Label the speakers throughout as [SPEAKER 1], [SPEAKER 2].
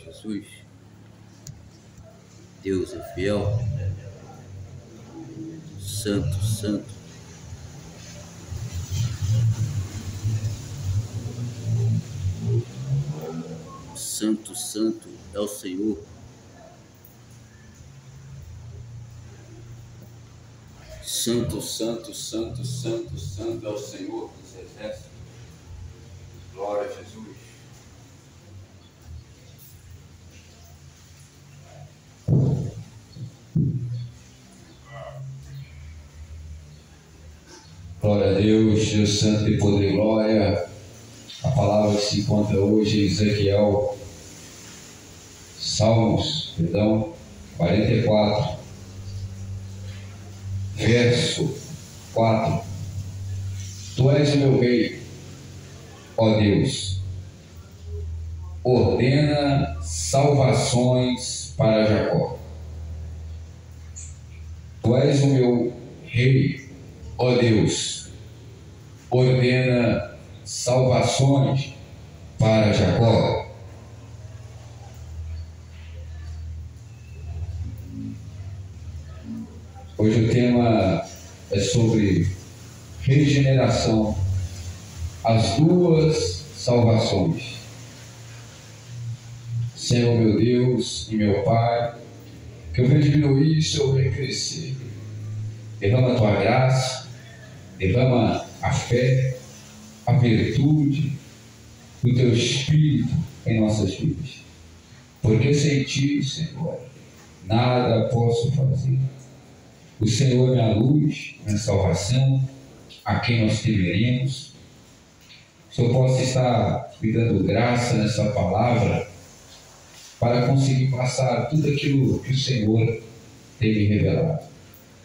[SPEAKER 1] Jesus. Deus é fiel, santo, santo. Santo, santo é o Senhor. Santo, santo, santo, santo, santo é o Senhor dos exércitos. Glória a Jesus. Glória a Deus, Deus santo e poder e glória. A palavra que se encontra hoje em Ezequiel, Salmos, 44, verso 4. Tu és o meu rei, ó Deus, ordena salvações para Jacó. Tu és o meu rei, ó Deus, ordena salvações para Jacó. Hoje o tema é sobre regeneração, as duas salvações. Senhor meu Deus e meu Pai, que eu venha diminuir e o Senhor venha crescer. Derrama a tua graça, derrama a fé, a virtude do teu Espírito em nossas vidas. Porque sem ti, Senhor, nada posso fazer. O Senhor é minha luz, minha salvação, a quem nós temeremos. O Senhor possa estar me dando graça nessa palavra para conseguir passar tudo aquilo que o Senhor tem me revelado.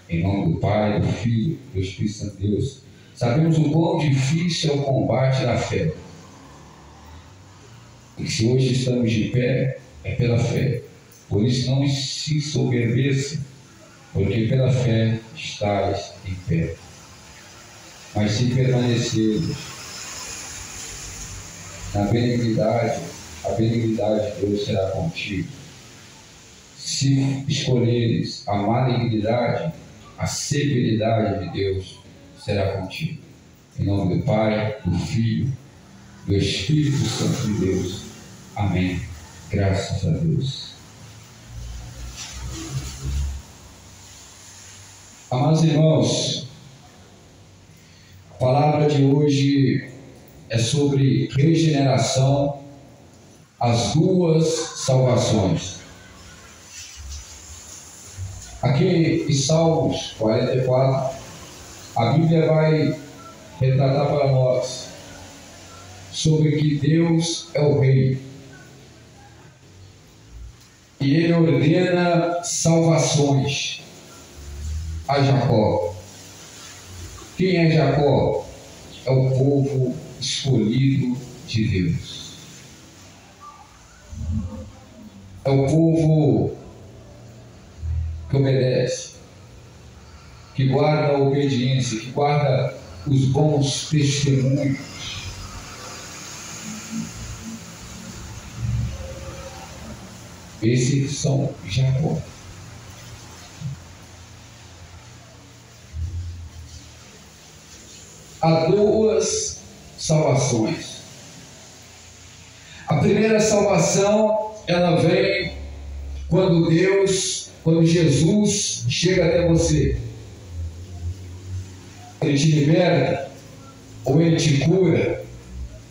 [SPEAKER 1] Em nome do Pai, do Filho, do Espírito Santo de Deus. Sabemos o quão difícil é o combate da fé. E se hoje estamos de pé, é pela fé. Por isso não se soberbeça, porque pela fé estais em pé. Mas se permaneceres na benignidade, a benignidade de Deus será contigo. Se escolheres a malignidade, a severidade de Deus será contigo. Em nome do Pai, do Filho, do Espírito Santo de Deus. Amém. Graças a Deus. Amados irmãos, a palavra de hoje é sobre regeneração, as duas salvações. Aqui em Salmos 44, a Bíblia vai retratar para nós sobre que Deus é o Rei. E Ele ordena salvações a Jacó. Quem é Jacó? É o povo escolhido de Deus. É o povo que obedece, que guarda a obediência, que guarda os bons testemunhos. Esses são Jacó. Há duas salvações. A primeira salvação, ela vem quando Jesus chega até você. Ele te liberta, ou Ele te cura,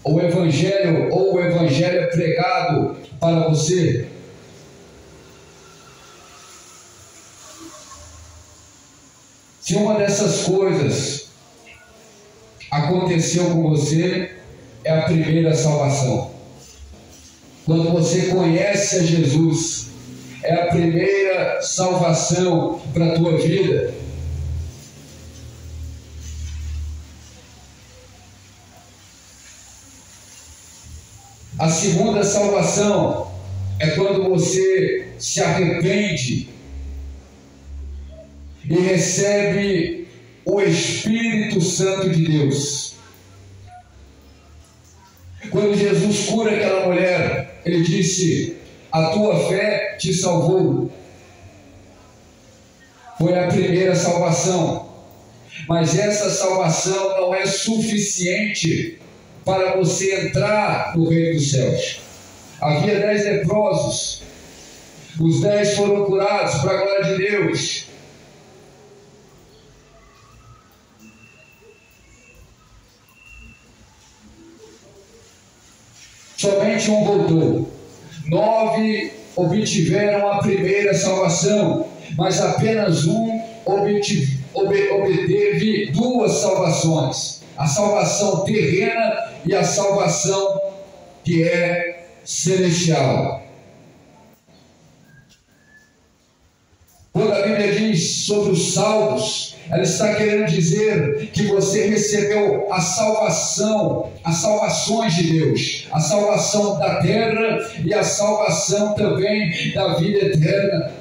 [SPEAKER 1] ou o Evangelho é pregado para você. Se uma dessas coisas aconteceu com você, é a primeira salvação. Quando você conhece a Jesus, é a primeira salvação para a tua vida. A segunda salvação é quando você se arrepende e recebe o Espírito Santo de Deus. Quando Jesus cura aquela mulher, Ele disse: A tua fé te salvou. Foi a primeira salvação. Mas essa salvação não é suficiente para você entrar no reino dos céus. Havia 10 leprosos. Os 10 foram curados para a glória de Deus. Somente um voltou. 9 obtiveram a primeira salvação, mas apenas um obteve 2 salvações: a salvação terrena e a salvação que é celestial. Quando a Bíblia diz sobre os salvos, ela está querendo dizer que você recebeu a salvação, as salvações de Deus, a salvação da terra e a salvação também da vida eterna.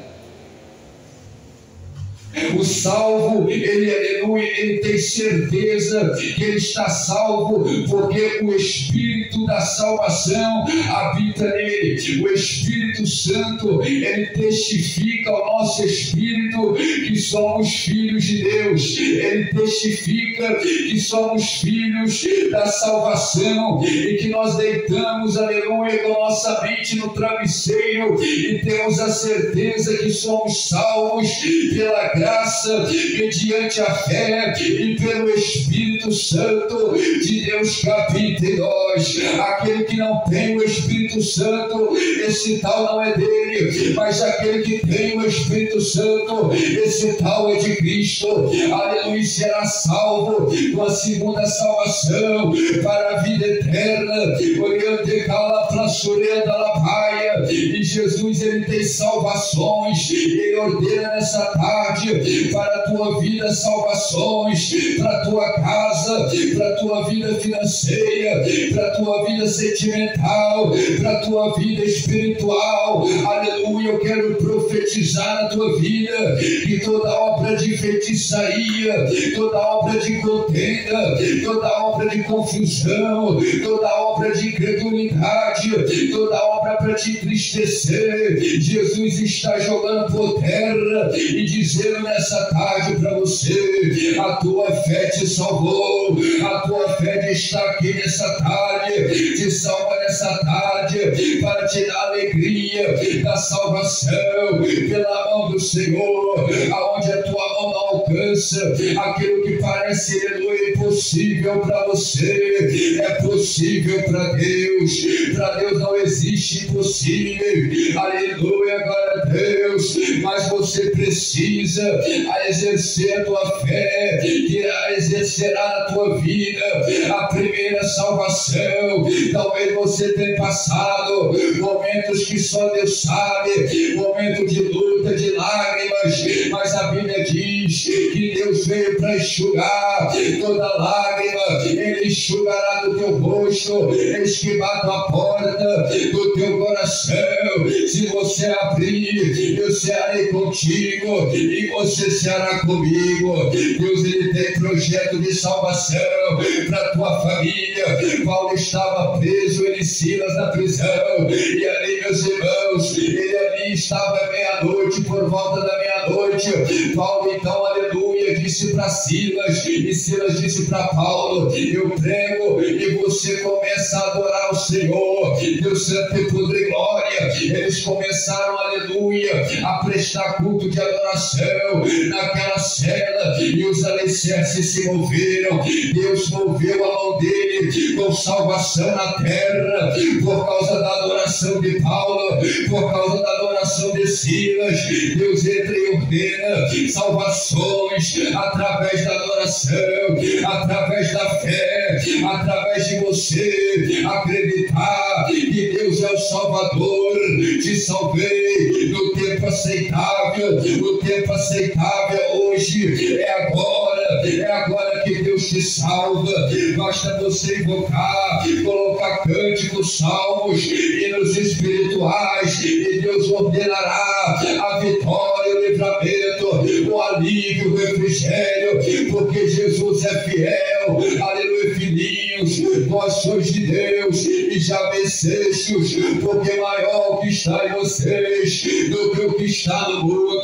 [SPEAKER 1] O salvo, ele tem certeza que ele está salvo, porque o Espírito da salvação habita nele. O Espírito Santo, ele testifica ao nosso espírito que somos filhos de Deus. Ele testifica que somos filhos da salvação e que nós deitamos, aleluia, com nossa mente no travesseiro e temos a certeza que somos salvos pela graça, mediante a fé e pelo Espírito Santo de Deus que habita em nós. Aquele que não tem o Espírito Santo, esse tal não é dele, mas aquele que tem o Espírito Santo, esse tal é de Cristo. Aleluia, será salvo com a segunda salvação para a vida eterna. E Jesus, ele tem salvações, ele ordena nessa tarde para a tua vida salvações, para a tua casa, para a tua vida financeira, para a tua vida sentimental, para a tua vida espiritual. Aleluia, eu quero profetizar na tua vida que toda obra de feitiçaria, toda obra de contenda, toda obra de confusão, toda obra de incredulidade, toda obra para te entristecer, Jesus está jogando por terra e dizendo nessa tarde para você: a tua fé te salvou, a tua fé está aqui nessa tarde, te salva nessa tarde para te dar alegria da salvação pela mão do Senhor, aonde a tua mão não alcança, aquilo que parece, aleluia, impossível para você, é possível para Deus. Para Deus não existe impossível, aleluia, glória a Deus, mas você precisa exercer a tua fé, que exercerá na tua vida a primeira salvação. Talvez você tenha passado momentos que só Deus sabe, momento de luta, de lágrimas, mas a Bíblia diz que Deus veio para enxugar toda lágrima, Ele enxugará do teu rosto, eis que bato a porta do teu coração. Se você abrir, eu serei contigo e você será comigo. Deus, ele tem projeto de salvação para a tua família. Paulo estava preso, ele e Silas na prisão, e ali, meus irmãos, ele ali estava meia-noite, por volta da meia-noite. Paulo então, aleluia, disse para Silas, e Silas disse para Paulo: eu prego e você começa a adorar o Senhor, Deus santo e poder e glória. Eles começaram, aleluia, a prestar culto de adoração naquela cela, e os alicerces se moveram. Deus moveu a mão dele com salvação na terra, por causa da adoração de Paulo, por causa da adoração de Silas. Deus entra e ordena salvações através da adoração, através da fé, através de você acreditar que Deus é o Salvador. Te salvei no tempo aceitável, o tempo aceitável hoje, é agora que Deus te salva. Basta você invocar, colocar cânticos, salmos, hinos espirituais, e Deus ordenará a vitória, o livramento, o alívio, o refrigério, porque Jesus é fiel. Aleluia, filhinhos, vós sois de Deus e já vencestes, porque maior que está em vocês do que o que está no mundo.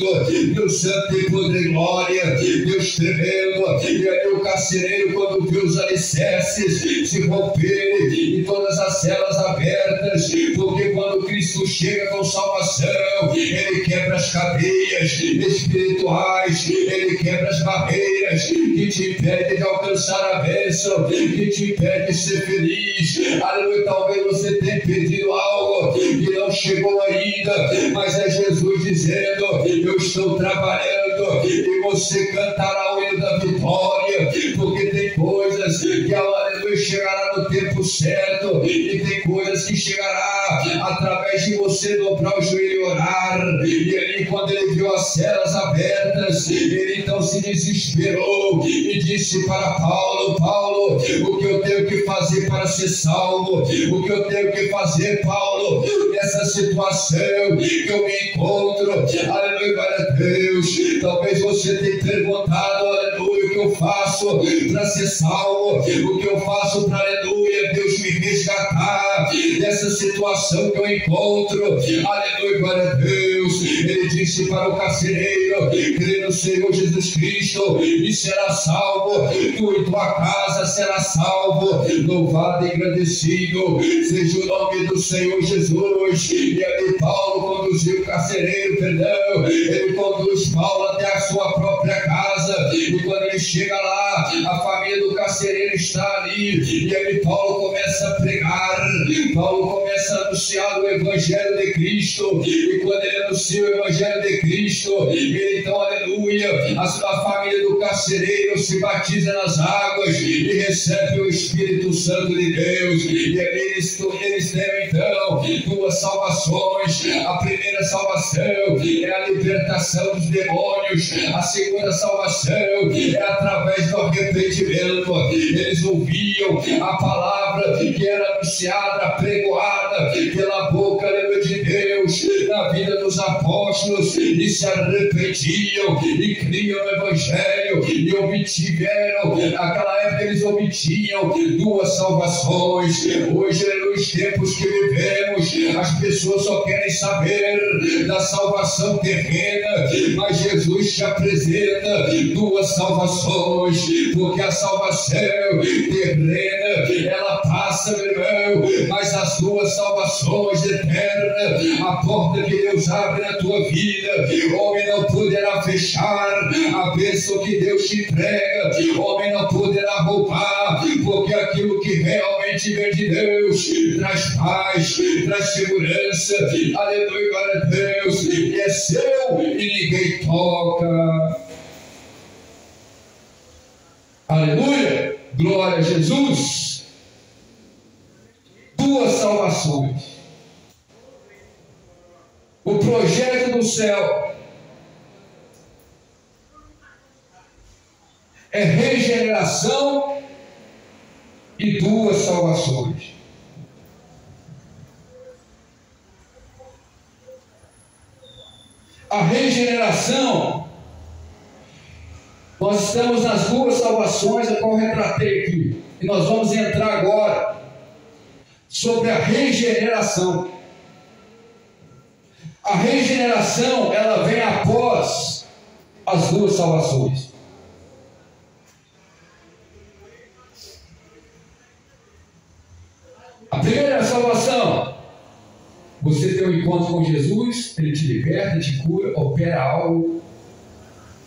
[SPEAKER 1] Deus santo e poder e glória, Deus tremendo. E ali o carcereiro, quando viu os alicerces se romperem e todas as celas abertas, porque quando Cristo chega com salvação, Ele quebra as cadeias espirituais, Ele quebra as barreiras que te impedem de alcançar a bênção, que te impedem de ser feliz. Aleluia. Talvez você tenha pedido algo que não chegou ainda, mas é Jesus dizendo: eu estou trabalhando, e você cantará o hino da vitória, porque tem coisas que, aleluia, chegará no tempo certo, e tem coisas que chegará através de você dobrar o joelho e orar. E ali, quando ele viu as celas abertas, ele então se desesperou e disse para Paulo: Paulo, o que eu tenho que fazer para ser salvo? O que eu tenho que fazer, Paulo, nessa situação que eu me encontro? Aleluia, glória a Deus. Talvez você tenha perguntado: aleluia, o que eu faço para ser salvo? O que eu faço para, aleluia, Deus me resgatar dessa situação que eu encontro? Aleluia, glória a Deus. Ele disse para o carcereiro: crê no Senhor Jesus Cristo e será salvo, tu e tua casa será salvo. Louvado e agradecido seja o nome do Senhor Jesus. E ali Paulo conduziu o carcereiro, perdão, ele conduz Paulo até a sua própria casa, e quando ele chega lá, a família do carcereiro está ali, e aí Paulo começa a pregar, Paulo começa a anunciar o Evangelho de Cristo, e quando ele anuncia o Evangelho de Cristo, ele então, aleluia, a família do carcereiro se batiza nas águas e recebe o Espírito Santo de Deus. E ali eles têm então duas salvações. A primeira salvação é a libertação dos demônios, a segunda salvação é através do arrependimento. Eles ouviam a palavra que era anunciada, pregoada pela boca de Deus na vida dos apóstolos, e se arrependiam e criam o Evangelho e obtiveram. Naquela época eles obtinham duas salvações. Hoje, nos tempos que vivemos, as pessoas só querem saber da salvação terrena, mas Jesus te apresenta duas salvações, porque a salvação terrena ela passa, meu irmão, mas as duas salvações eternas, a porta que Deus abre na tua vida, homem não poderá fechar. A bênção que Deus te entrega, homem não poderá roubar, porque aquilo que realmente vem de Deus traz paz, traz segurança. Aleluia, glória a Deus. E é seu e ninguém toca. Aleluia, glória a Jesus. Duas salvações. O projeto do céu é regeneração e duas salvações. A regeneração, nós estamos nas duas salvações, a qual eu retratei aqui, e nós vamos entrar agora sobre a regeneração. A regeneração, ela vem após as duas salvações. A primeira salvação, você tem um encontro com Jesus, Ele te liberta, te cura, opera algo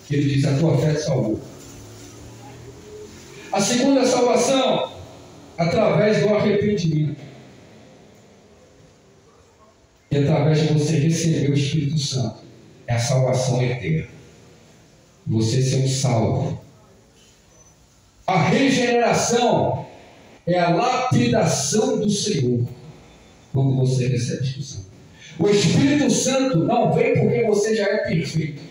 [SPEAKER 1] que Ele diz: a tua fé te salvou. A segunda salvação, através do arrependimento, e através de você receber o Espírito Santo, é a salvação eterna, você ser um salvo. A regeneração é a lapidação do Senhor, quando você recebe o Espírito Santo. O Espírito Santo não vem porque você já é perfeito.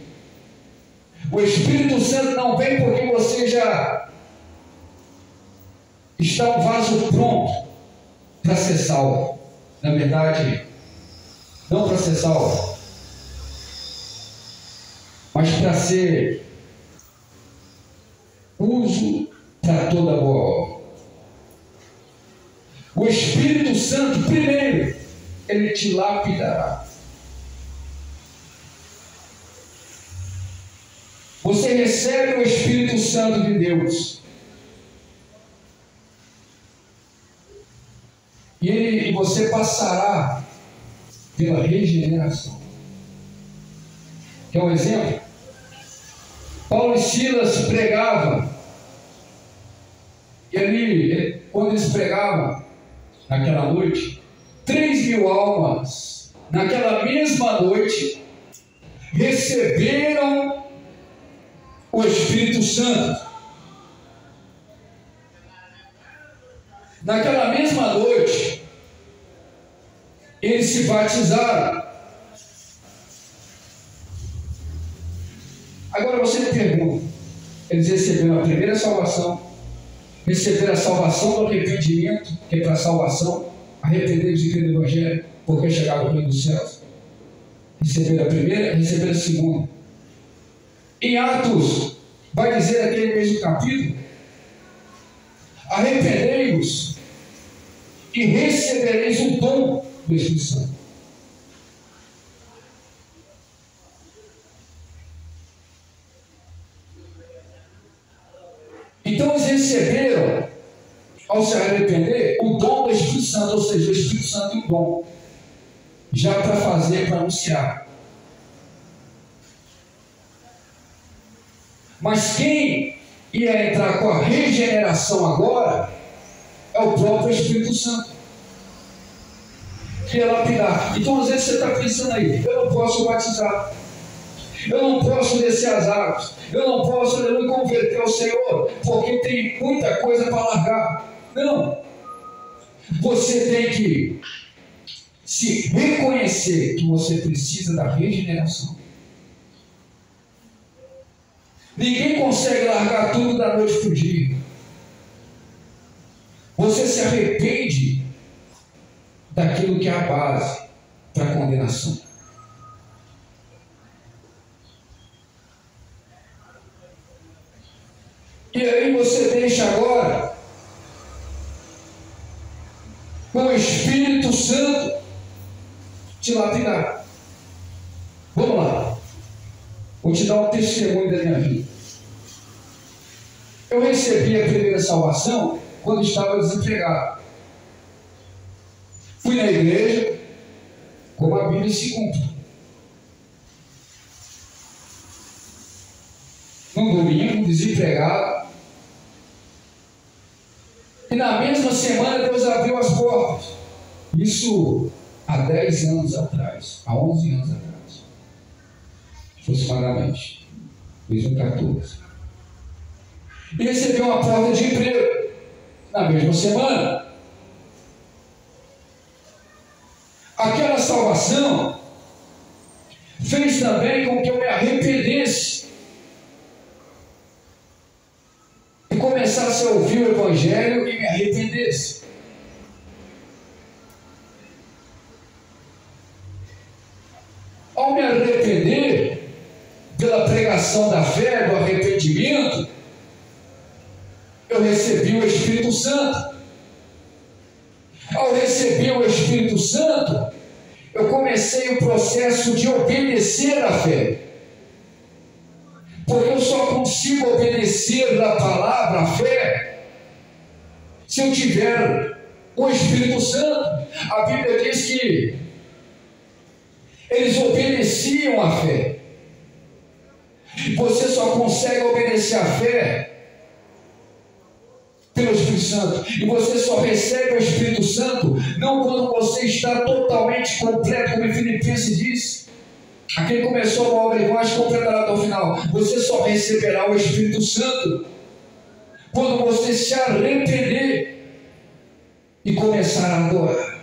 [SPEAKER 1] O Espírito Santo não vem porque você já está um vaso pronto para ser salvo. Na verdade, não para ser salvo, mas para ser uso para toda boa obra. Santo, primeiro, ele te lapidará. Você recebe o Espírito Santo de Deus. E você passará pela regeneração. Quer um exemplo? Paulo e Silas pregavam. E ali, quando eles pregavam, naquela noite, 3.000 almas, naquela mesma noite, receberam o Espírito Santo. Naquela mesma noite, eles se batizaram. Agora você me pergunta, eles receberam a primeira salvação, receberam a salvação do arrependimento, que é para a salvação, arrepender-se e crer no Evangelho, porque chegaram ao reino dos céus. Receberam a primeira, receberam a segunda. Em Atos, vai dizer aquele mesmo capítulo, arrependei-vos e recebereis o dom do Espírito Santo. Então eles receberam, ao se arrepender, o dom do Espírito Santo, ou seja, o Espírito Santo e o dom, já para fazer, para anunciar. Mas quem ia entrar com a regeneração agora é o próprio Espírito Santo, que ia lapidar. Então às vezes você está pensando aí, eu não posso batizar, eu não posso descer as águas, eu não posso me converter ao Senhor, porque tem muita coisa para largar. Não, você tem que se reconhecer que você precisa da regeneração. Ninguém consegue largar tudo da noite para o dia. Você se arrepende daquilo que é a base para a condenação. E aí você deixa agora com o Espírito Santo te lapidar. Vamos lá. Vou te dar um testemunho da minha vida. Eu recebi a primeira salvação quando estava desempregado. Fui na igreja, como a Bíblia se cumpre. Num domingo, desempregado. E na mesma semana Deus abriu as portas. Isso há 10 anos atrás, há 11 anos atrás. Aproximadamente, 2014. E recebeu uma porta de emprego na mesma semana. Aquela salvação fez também com que eu me arrependesse e começasse a ouvir o Evangelho e me arrependesse. Ao me arrepender pela pregação da fé, do arrependimento, eu recebi o Espírito Santo. Ao receber o Espírito Santo, eu comecei o processo de obedecer à fé. Porque eu só consigo obedecer da palavra, a fé, se eu tiver o Espírito Santo. A Bíblia diz que eles obedeciam à fé. Você só consegue obedecer à fé pelo Espírito Santo. E você só recebe o Espírito Santo não quando você está totalmente completo, como em Filipenses diz. Aquele começou uma obra igual, completará até o final. Você só receberá o Espírito Santo quando você se arrepender e começar a adorar.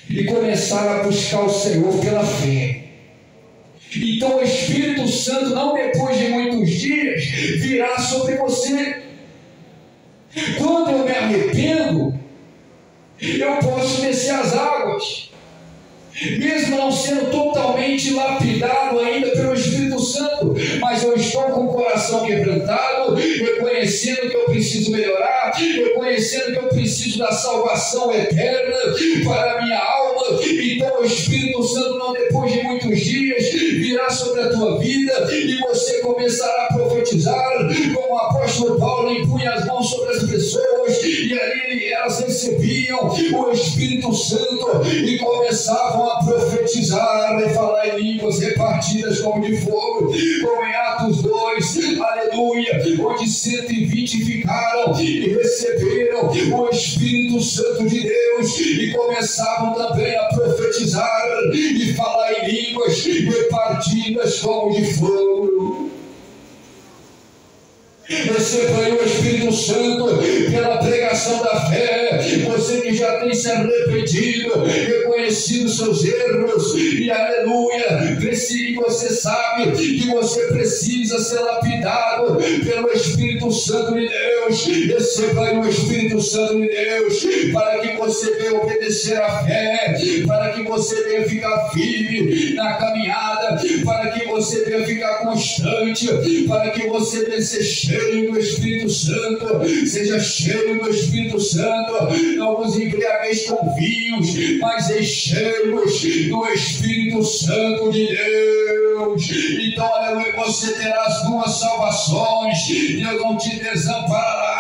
[SPEAKER 1] E começar a buscar o Senhor pela fé. Então o Espírito Santo, não depois de muitos dias, virá sobre você. Quando eu me arrependo, eu posso descer as águas, mesmo não sendo totalmente lapidado ainda pelo Espírito Santo. Santo, mas eu estou com o coração quebrantado, reconhecendo que eu preciso melhorar, reconhecendo que eu preciso da salvação eterna para a minha alma. Então o Espírito Santo, não depois de muitos dias, virá sobre a tua vida e você começará a profetizar, como o apóstolo Paulo impunha as mãos sobre as pessoas e ali elas recebiam o Espírito Santo e começavam a profetizar e falar em línguas repartidas como de fogo, como em Atos 2, aleluia, onde 120 ficaram e receberam o Espírito Santo de Deus e começavam também a profetizar e falar em línguas repartidas como de fogo. Receba aí o Espírito Santo pela pregação da fé. Você que já tem se arrependido, reconhecido seus erros, e aleluia, e você sabe que você precisa ser lapidado pelo Espírito Santo de Deus. Receba aí o Espírito Santo de Deus para que você venha obedecer à fé, para que você venha ficar firme na caminhada, para que você venha ficar constante, para que você venha ser cheio do Espírito Santo. Seja cheio do Espírito Santo. Não vos embriagueis com vinhos, mas enchei-vos do Espírito Santo de Deus. Então, aleluia, você terá as duas salvações. Deus não te desamparará.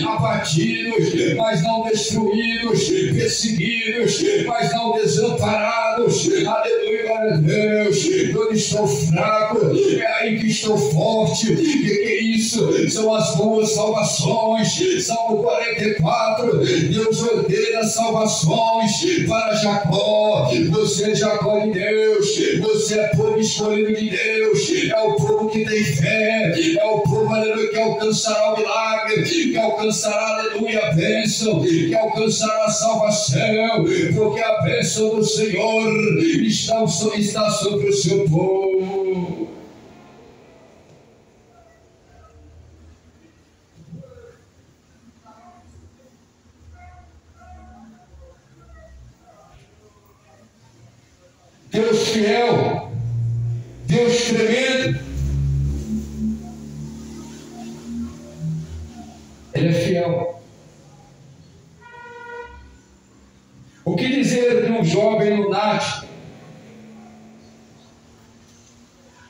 [SPEAKER 1] Abatidos, mas não destruídos, perseguidos, mas não desamparados. Aleluia, glória a Deus. Eu estou fraco, é aí que estou forte. Que é isso? São as boas salvações. Salmo 44, Deus ordena salvações para Jacó. Você é Jacó de Deus, você é povo escolhido de Deus, é o povo que tem fé, é o povo, aleluia, que alcançará o milagre, que alcançará, aleluia, a bênção, que alcançará a salvação, porque a bênção do Senhor está sobre o seu povo. Deus fiel, Deus tremendo, Ele é fiel. O que dizer de um jovem lunático?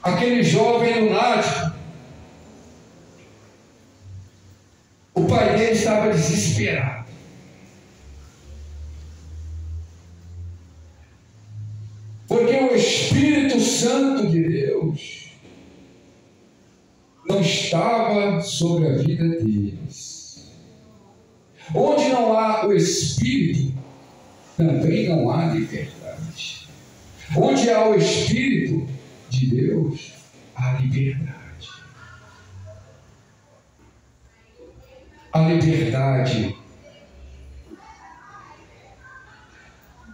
[SPEAKER 1] Aquele jovem lunático, o pai dele estava desesperado. Porque o Espírito Santo de Deus não estava sobre a vida deles. Onde não há o Espírito, também não há liberdade. Onde há o Espírito de Deus, há liberdade. A liberdade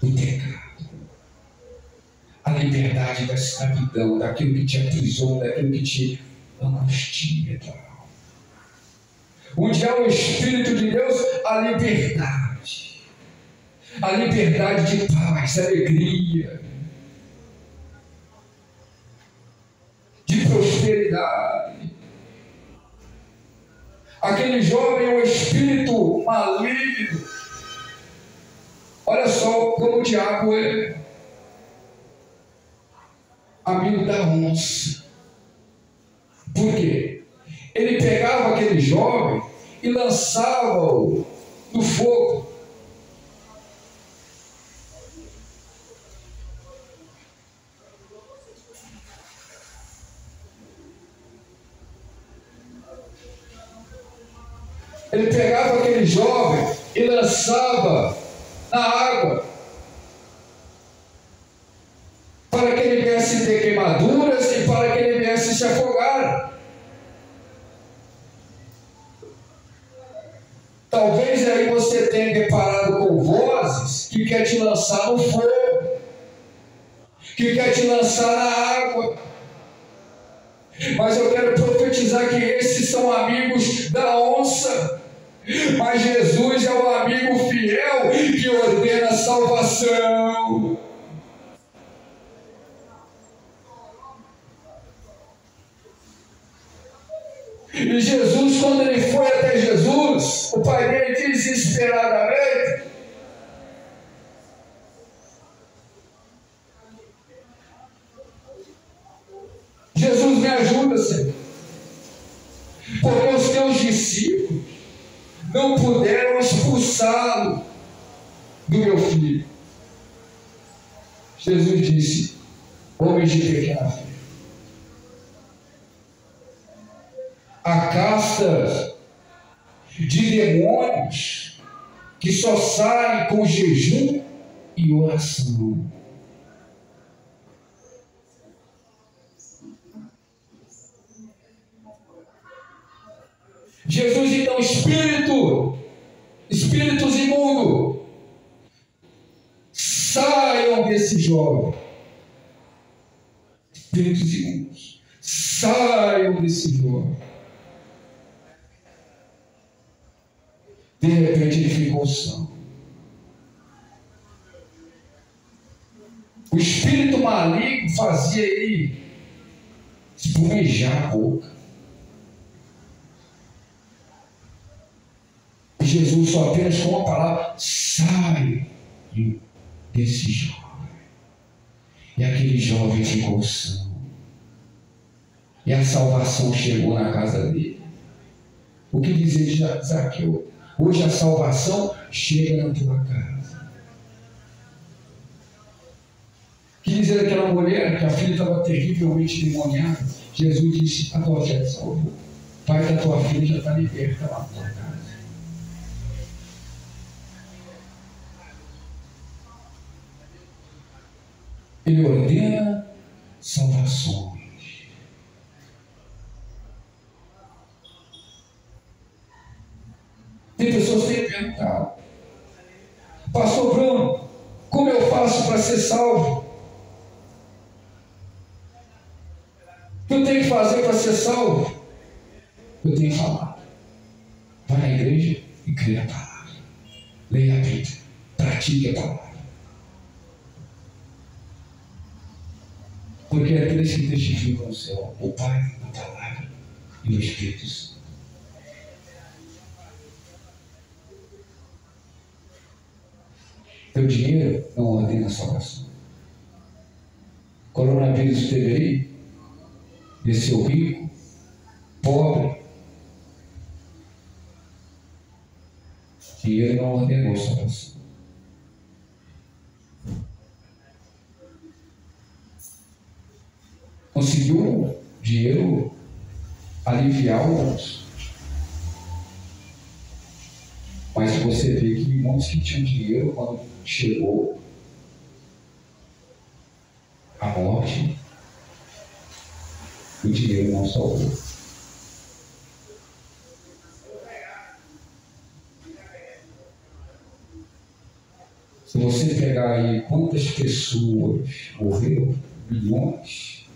[SPEAKER 1] do pecado. A liberdade da escravidão, daquilo que te aprisiona, daquilo que te angustia. Onde há o Espírito de Deus, a liberdade. A liberdade de paz, alegria, de prosperidade. Aquele jovem é um espírito maligno. Olha só como o diabo é amigo da onça. Por quê? Ele pegava aquele jovem e lançava-o no fogo. Ele pegava aquele jovem e lançava na água, para que ele viesse ter queimaduras e para que ele viesse se afogar. Talvez aí você tenha deparado com vozes que quer te lançar no fogo, que quer te lançar na água. Mas eu quero profetizar que esses são amigos da onça. Mas Jesus é o amigo fiel que ordena a salvação. E Jesus, quando ele foi até Jesus, o pai dele desesperadamente: Jesus, me ajuda, Senhor, porque os teus discípulos não puderam expulsá-lo do meu filho. Jesus disse: homens de pequena fé, a casta de demônios que só saem com jejum e oração. Jesus, então, espíritos imundos, saiam desse jovem. Espíritos imundos, saiam desse jovem. De repente ele ficou são. O espírito maligno fazia ele espumejar a boca. E Jesus só apenas com uma palavra: sai desse jovem. E aquele jovem ficou são. E a salvação chegou na casa dele. O que dizer de Zaqueu? Hoje a salvação chega na tua casa. O que dizer daquela mulher que a filha estava terrivelmente demoniada? Jesus disse: a tua fé te salvou. O pai da tua filha já está liberta lá na tua casa. Ele ordena salvações. Tem pessoas que têm perguntado: pastor Bruno, como eu faço para ser salvo? O que eu tenho que fazer para ser salvo? Eu tenho falado: vá na igreja e crê a palavra, leia a Bíblia, pratique a palavra. Porque é três que testificam no céu: o Pai, a palavra e o Espírito Santo. Teu dinheiro não ordena a salvação. Coronavírus esteve aí, desceu rico, pobre. Dinheiro não ordenou a salvação. Conseguiu dinheiro aliviar alguns. Mas você vê que muitos que tinham dinheiro, quando chegou a morte, o dinheiro não salvou. Se você pegar aí quantas pessoas morreram, milhões,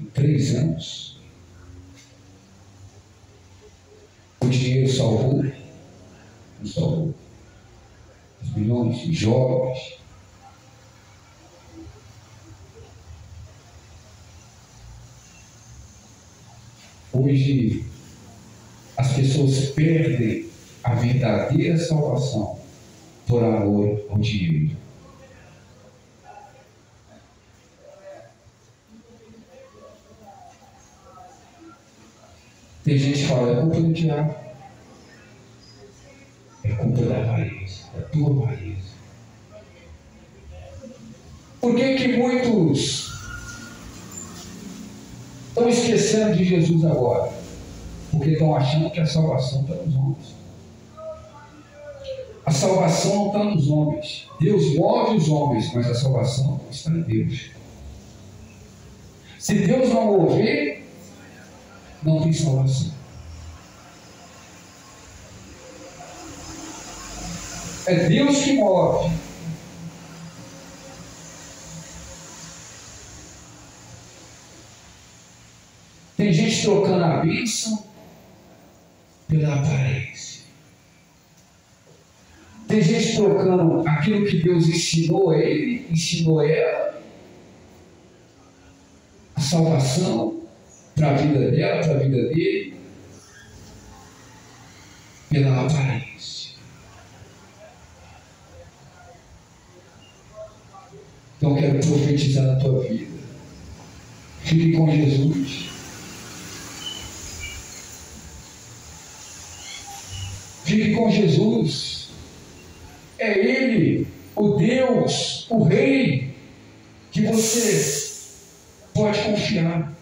[SPEAKER 1] em 3 anos, o dinheiro salvou? Não salvou. Os milhões de jovens. Hoje, as pessoas perdem a verdadeira salvação por amor ao dinheiro. Tem gente que fala: é culpa do diabo. É culpa da avareza, da tua avareza. Por que muitos estão esquecendo de Jesus agora? Porque estão achando que a salvação está nos homens. A salvação não está nos homens. Deus move os homens, mas a salvação está em Deus. Se Deus não mover, não tem salvação. É Deus que move. Tem gente trocando a bênção pela aparência. Tem gente trocando aquilo que Deus ensinou a ele, ensinou a ela, a salvação para a vida dela, para a vida dele, pela aparência. Então quero profetizar na tua vida. Fique com Jesus. Fique com Jesus. É Ele, o Deus, o Rei, que você pode confiar.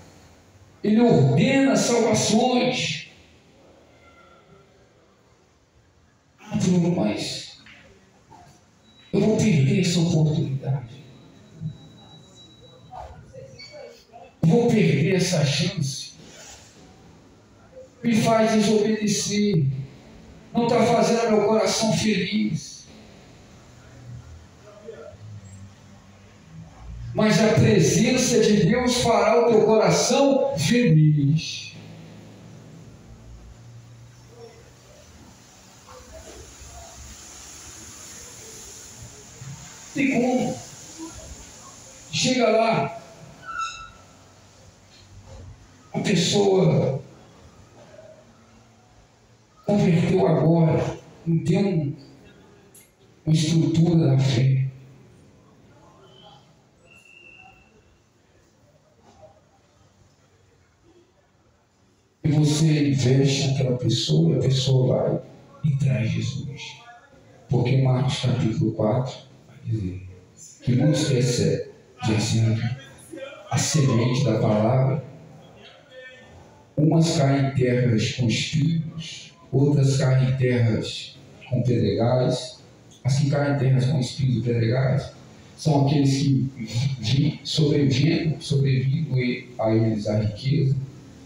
[SPEAKER 1] Ele ordena salvações. Bruno, mas eu vou perder essa oportunidade. Vou perder essa chance. Me faz desobedecer. Não está fazendo meu coração feliz. Mas a presença de Deus fará o teu coração feliz. Tem como? Chega lá, a pessoa converteu agora, não tem uma estrutura da fé. E você investe naquela pessoa, e a pessoa vai e traz Jesus. Porque Marcos capítulo 4 vai dizer que muitos recebem a semente da palavra, umas caem em terras com espinhos, outras caem em terras com pedregais. As que caem em terras com espinhos e pedregais são aqueles que sobrevindo a eles a riqueza,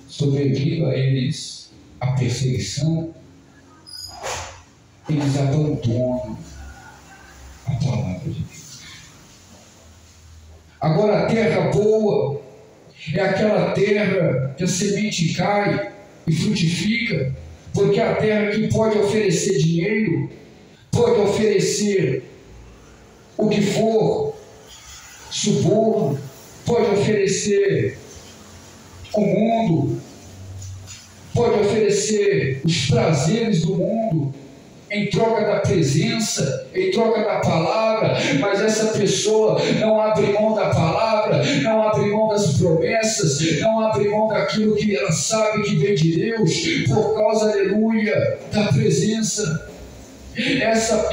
[SPEAKER 1] sobrevindo a eles a perseguição, eles abandonam a palavra de Deus. Agora a terra boa é aquela terra que a semente cai e frutifica, porque é a terra que pode oferecer dinheiro, pode oferecer o que for, suborno, pode oferecer o mundo, pode oferecer os prazeres do mundo, em troca da presença, em troca da palavra, mas essa pessoa não abre mão da palavra, não abre mão das promessas, não abre mão daquilo que ela sabe que vem de Deus, por causa, aleluia, da presença. Essa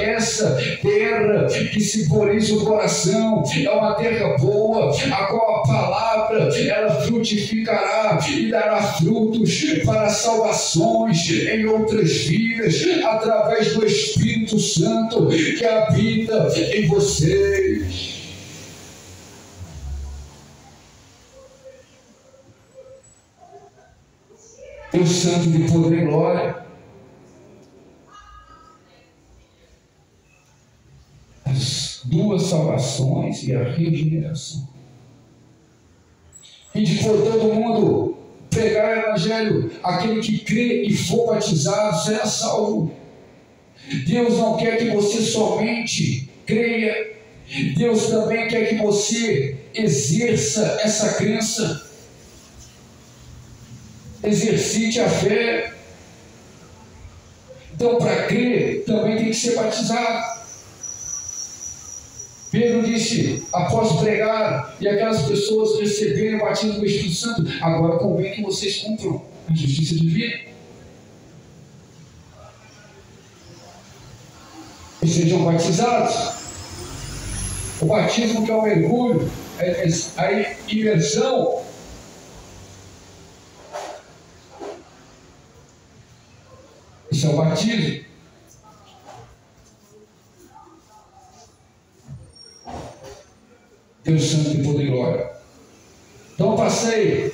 [SPEAKER 1] terra que simboliza o coração é uma terra boa, a qual a palavra ela frutificará e dará frutos para salvações em outras vidas, através do Espírito Santo que habita em vocês. Deus Santo de poder e glória, as duas salvações e a regeneração. E de por todo mundo pregar o Evangelho, aquele que crê e for batizado será salvo. Deus não quer que você somente creia, Deus também quer que você exerça essa crença, exercite a fé. Então, para crer, também tem que ser batizado. Pedro disse, após pregar e aquelas pessoas receberem o batismo do Espírito Santo, agora convém que vocês cumpram a justiça divina e sejam batizados. O batismo, que é o mergulho, a imersão, esse é o batismo. Deus Santo de poder e glória. Então passei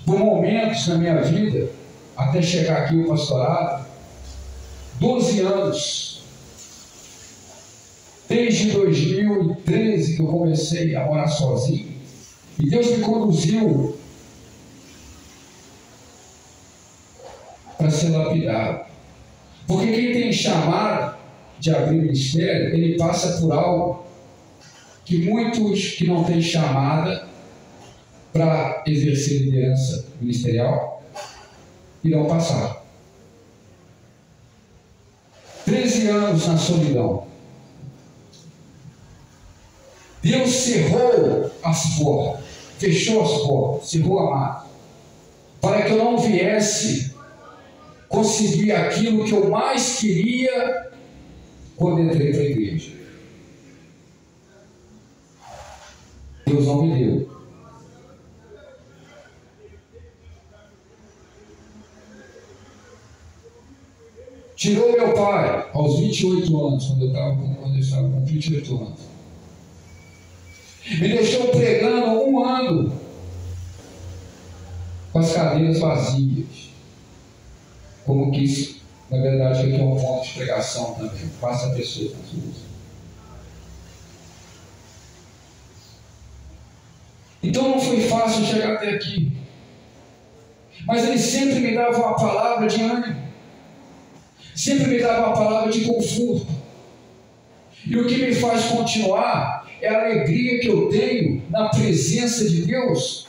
[SPEAKER 1] por momentos na minha vida, até chegar aqui o pastorado, 12 anos, desde 2013 que eu comecei a morar sozinho, e Deus me conduziu para ser lapidado. Porque quem tem chamado de abrir ministério, ele passa por algo que muitos que não têm chamada para exercer liderança ministerial irão passar. 13 anos na solidão. Deus cerrou as portas, fechou as portas, cerrou a mata, para que eu não viesse conseguir aquilo que eu mais queria quando entrei para a igreja. Deus não me deu. Tirou meu pai aos 28 anos, quando eu estava com 28 anos. Me deixou pregando 1 ano com as cadeiras vazias. Como que isso, na verdade, aqui é um ponto de pregação também. Passa a pessoa nas ruas. Então não foi fácil chegar até aqui. Mas ele sempre me dava uma palavra de ânimo. Sempre me dava uma palavra de conforto. E o que me faz continuar é a alegria que eu tenho na presença de Deus,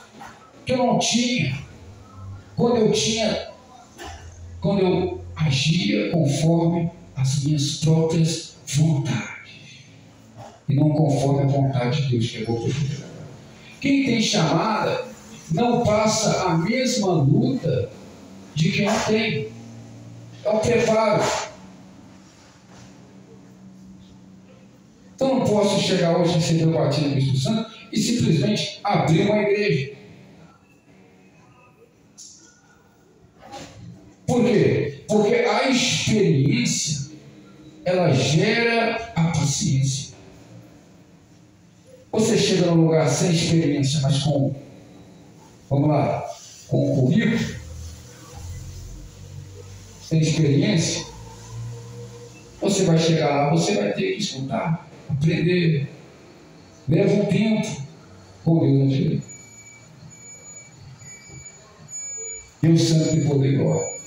[SPEAKER 1] que eu não tinha quando eu agia conforme as minhas próprias vontades, e não conforme a vontade de Deus que é boa para mim. Quem tem chamada não passa a mesma luta de quem não tem. É o preparo. Então não posso chegar hoje e receber o batismo do Espírito Santo e simplesmente abrir uma igreja. Por quê? Porque a experiência, ela gera a paciência. Você chega num lugar sem experiência, mas com currículo, sem experiência, você vai chegar lá, você vai ter que escutar, aprender. Leva um tempo com Deus na vida. Deus Santo de poder e glória.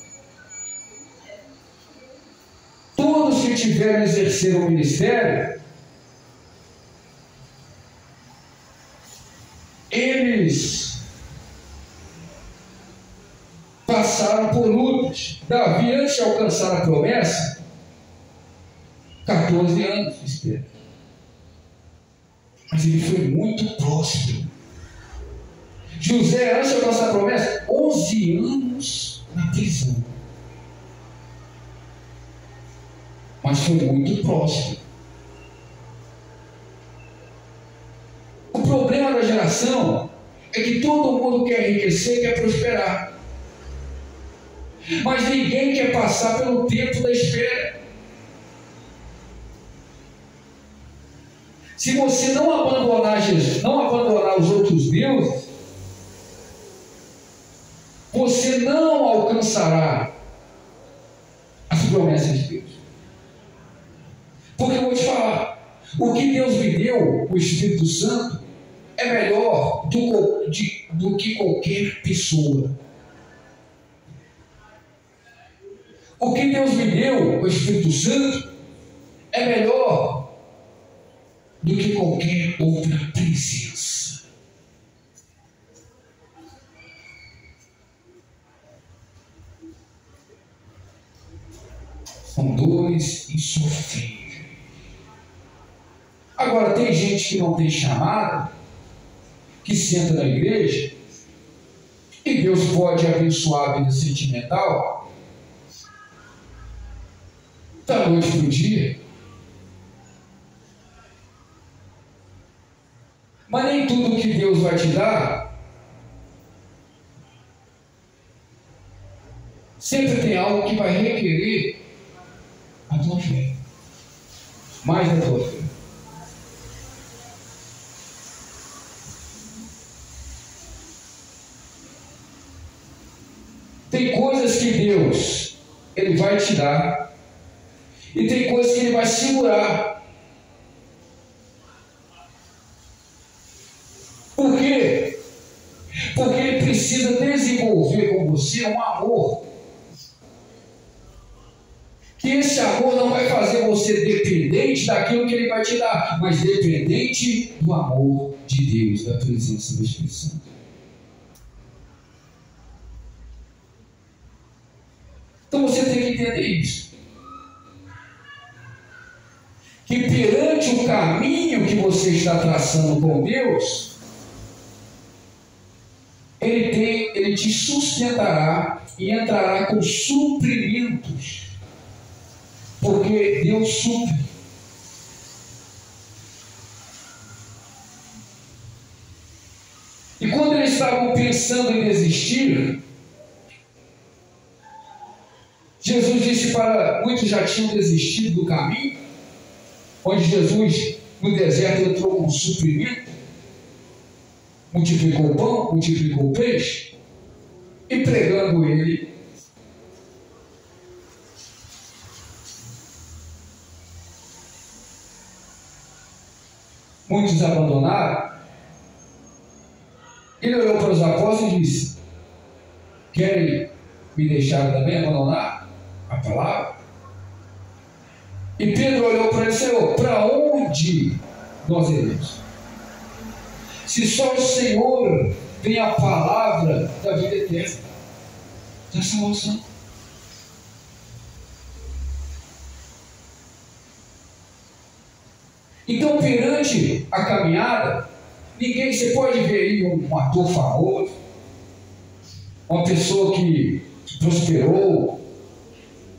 [SPEAKER 1] Todos que tiveram exercer o ministério, eles passaram por lutas. Davi, antes de alcançar a promessa, 14 anos de espera. Mas ele foi muito próspero. José, antes de alcançar a promessa, 11 anos na prisão. Mas foi muito próspero. O problema da geração é que todo mundo quer enriquecer, quer prosperar. Mas ninguém quer passar pelo tempo da espera. Se você não abandonar Jesus, não abandonar os outros deuses, você não alcançará as promessas de Deus. Porque eu vou te falar, o que Deus me deu, o Espírito Santo, é melhor do que qualquer pessoa. O que Deus me deu, o Espírito Santo, é melhor do que qualquer outra presença. São dores insofríveis. Agora, tem gente que não tem chamada, que senta na igreja, e Deus pode abençoar a vida sentimental da noite para o dia. Mas nem tudo que Deus vai te dar sempre tem algo que vai requerer a tua fé, mais da tua fé. Tem coisas que Deus, Ele vai te dar, e tem coisas que Ele vai segurar. Por quê? Porque Ele precisa desenvolver com você um amor. Que esse amor não vai fazer você dependente daquilo que Ele vai te dar, mas dependente do amor de Deus, da presença do Espírito Santo. Então você tem que entender isso. que perante o caminho que você está traçando com Deus, Ele te sustentará e entrará com suprimentos, porque Deus supre. E quando eles estavam pensando em desistir, Jesus disse para muitos já tinham desistido do caminho, onde Jesus no deserto entrou com suprimento, multiplicou o pão, multiplicou o peixe, e pregando ele, muitos abandonaram. Ele olhou para os apóstolos e disse: querem me deixar também abandonar a palavra? E Pedro olhou para ele: Senhor, para onde nós iremos? Se só o Senhor tem a palavra da vida eterna, da salvação. Então, perante a caminhada, você pode ver aí um ator famoso, uma pessoa que prosperou,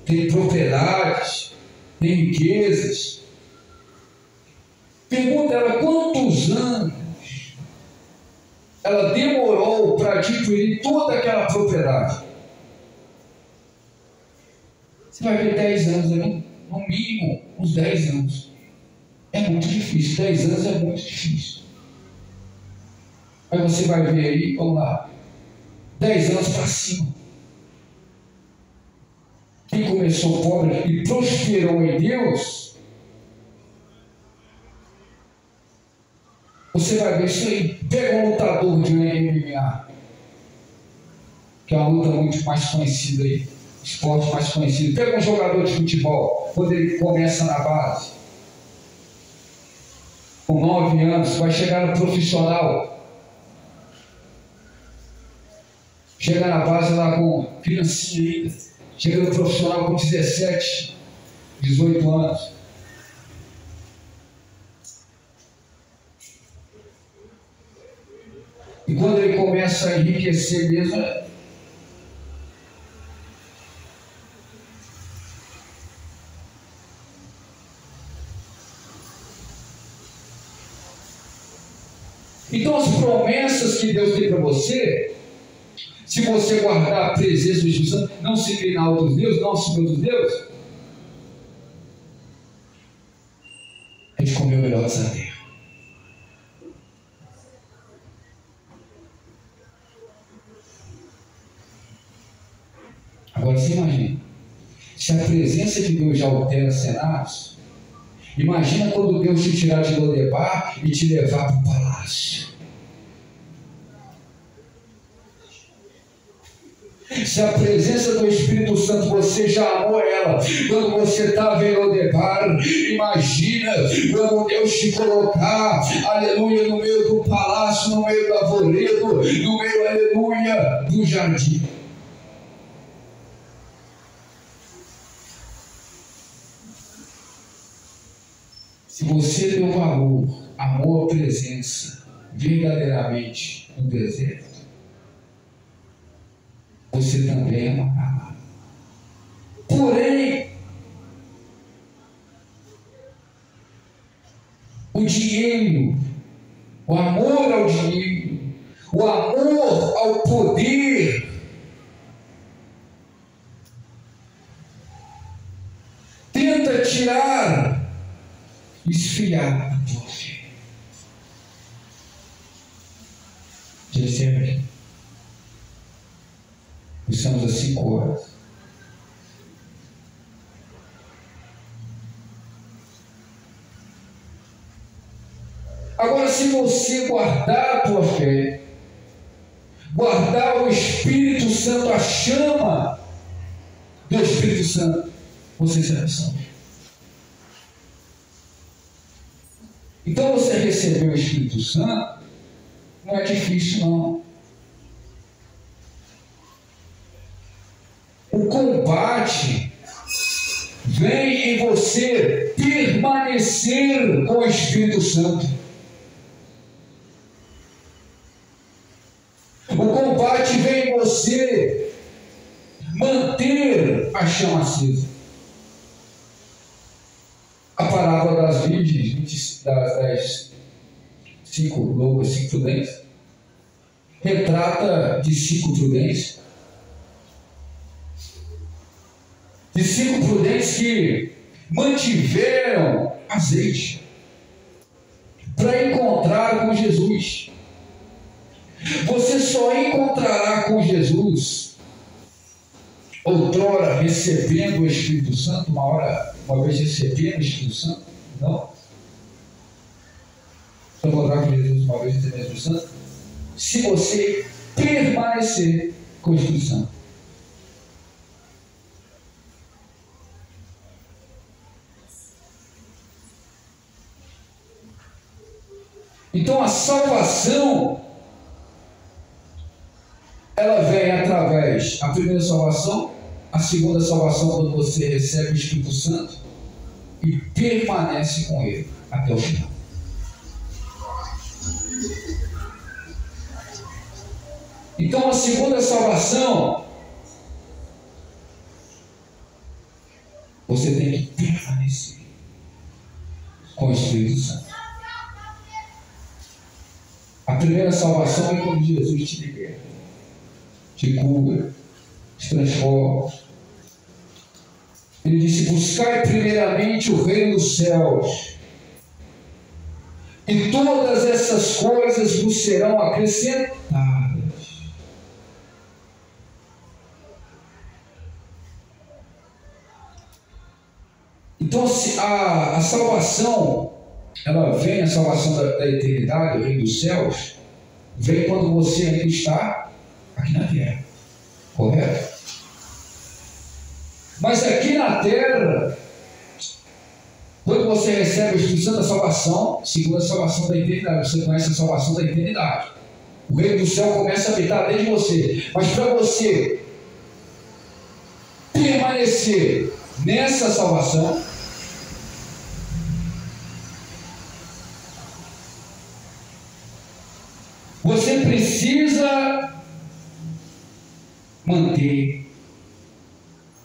[SPEAKER 1] tem propriedades, tem riquezas. Pergunta ela quantos anos ela demorou para adquirir toda aquela propriedade. Você vai ver 10 anos, no mínimo uns 10 anos. É muito difícil, 10 anos é muito difícil. Aí você vai ver aí, vamos lá, 10 anos para cima. Quem começou pobre e prosperou em Deus, você vai ver isso aí. Pega um lutador de MMA, que é uma luta muito mais conhecida aí, esporte mais conhecido. Pega um jogador de futebol, quando ele começa na base, com 9 anos, vai chegar no profissional. Chega na base lá com criancinha ainda. Chega no profissional com 17, 18 anos. E quando ele começa a enriquecer mesmo, então as promessas que Deus tem para você, se você guardar a presença do Espírito Santo, não se inclinar a outros deuses, não assumir outros deuses, a gente comeu o melhor dessa terra. Agora você imagina, se a presença de Deus já altera cenários, imagina quando Deus te tirar de Lodebar e te levar para o palácio. Se a presença do Espírito Santo, você já amou ela quando você estava em Lodebar, imagina quando Deus te colocar, aleluia, no meio do palácio, no meio do arvoredo, no meio, aleluia, do jardim. Se você deu valor, amou a presença verdadeiramente no deserto, você também amará. Porém, o dinheiro, o amor ao dinheiro, o amor ao poder, tenta tirar, esfriar a tua fé. Dezembro. Estamos às 5 horas. Agora, se você guardar a tua fé, guardar o Espírito Santo, a chama do Espírito Santo, você será salvo. Então, você receber o Espírito Santo não é difícil, não. O combate vem em você permanecer com o Espírito Santo. O combate vem em você manter a chama acesa. A parábola das virgens, das 5 loucas, 5 prudentes, retrata de 5 prudentes. De 5 prudentes que mantiveram azeite para encontrar com Jesus. Você só encontrará com Jesus outrora recebendo o Espírito Santo, uma vez recebendo o Espírito Santo, não? Só encontrar com Jesus uma vez recebendo o Espírito Santo, se você permanecer com o Espírito Santo. Então a salvação, ela vem através da primeira salvação, a segunda salvação quando você recebe o Espírito Santo e permanece com ele até o final. Então a segunda salvação, você tem que permanecer com o Espírito Santo. A primeira salvação é quando Jesus te liberta, te cura, te transforma. Ele disse: buscai primeiramente o reino dos céus, e todas essas coisas vos serão acrescentadas. Então a salvação, ela vem, a salvação da eternidade, o reino dos céus, vem quando você ainda está aqui na terra, correto? Mas aqui na terra, quando você recebe o Espírito Santo, a salvação, segundo a salvação da eternidade, você conhece a salvação da eternidade. O reino do céu começa a habitar dentro de você, mas para você permanecer nessa salvação, você precisa manter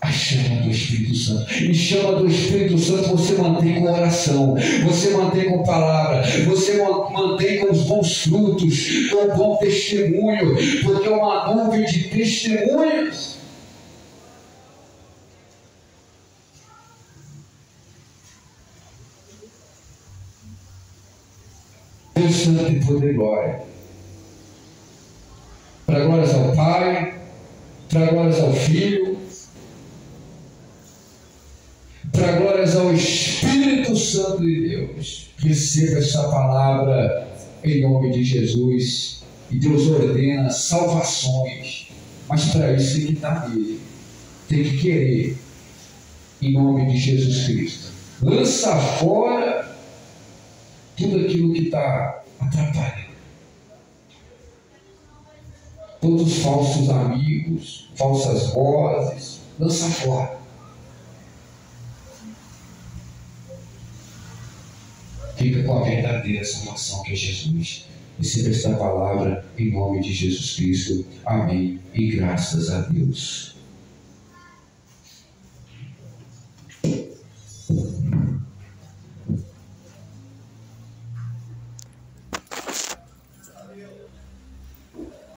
[SPEAKER 1] a chama do Espírito Santo. E chama do Espírito Santo você mantém com oração, você mantém com palavra, você mantém com os bons frutos, com o bom testemunho, porque é uma nuvem de testemunhas. Deus Santo e poder e glória. Para glórias ao Pai, para glórias ao Filho, para glórias ao Espírito Santo de Deus. Receba essa palavra em nome de Jesus. E Deus ordena salvações, mas para isso tem que estar nele, tem que querer, em nome de Jesus Cristo. Lança fora tudo aquilo que está atrapalhando. Todos os falsos amigos, falsas vozes, lança fora. Fica com a verdadeira salvação que é Jesus. Receba esta palavra em nome de Jesus Cristo. Amém. E graças a Deus.